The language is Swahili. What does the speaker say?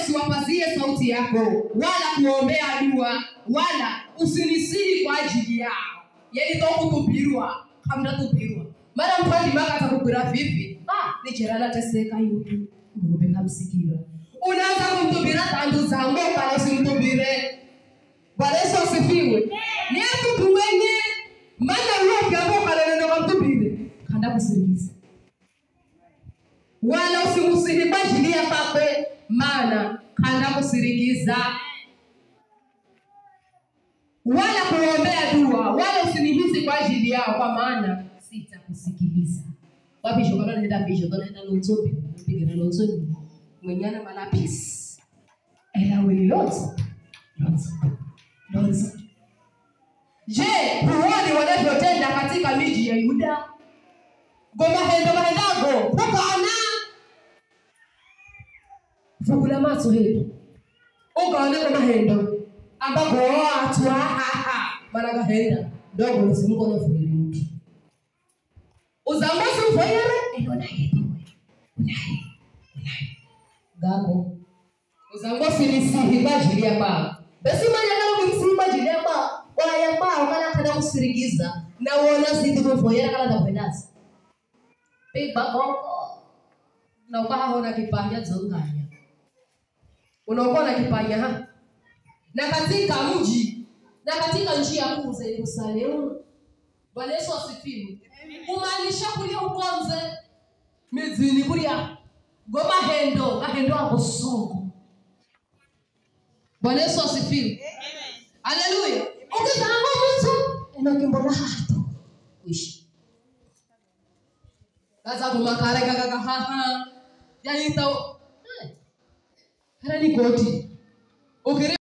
usiwapazie sauti yako, wala kuombea dua, wala usinisiri kwa ajili yao. Yeli to kutubirwa, kamna tubirwa. Mara mpandi maka atakubira vipi? Ni jirana teseka yutu. Ngombe kamsikira. Unaanza kumtubira tandu zango kana usimtubire. Bwana Yesu asifiwe. Ni mtu mwenye maana roho yako kana ndio kumtubire. Kanda kusirikiza. Wala usimusiri kwa ajili ya pape, maana kanda kusirikiza. Wala kuombea dua, wala usinihisi kwa ajili yao, kwa maana sitakusikiliza. Wapi shokana nenda bisho, nenda lonzobi, mpigana lonzobi. Mwenyana malapis. Ela wili lonzo. Je, huoni wanavyotenda katika miji ya Yuda? Mahendago, hapana. Fungula macho hetu. Ugaone mahendo. Ambako watu mara henda dogo usimuko na funguli mtu. Uzambazi ufanyere ndo na yetu. Unai. Gabo. Uzambazi ni sihi bajili ya baba. Basi manyakalo kimsihi bajili ya baba. Wala ya baba kana kada kusirigiza na uona sihi kufanyera kana ndapendaza. Peba bongo. Na ukahona kipanya zonganya. Unakuwa na kipanya na katika mji na katika njia kuu za Yerusalemu. Bwana Yesu asifiwe. Kumaanisha kulia ukonze mizini kulia goma hendo abosongo. Bwana Yesu asifiwe. Haleluya. Ukitaka mtu enokimbona hato wishi kaza kumakare kaka yaita hana ni koti.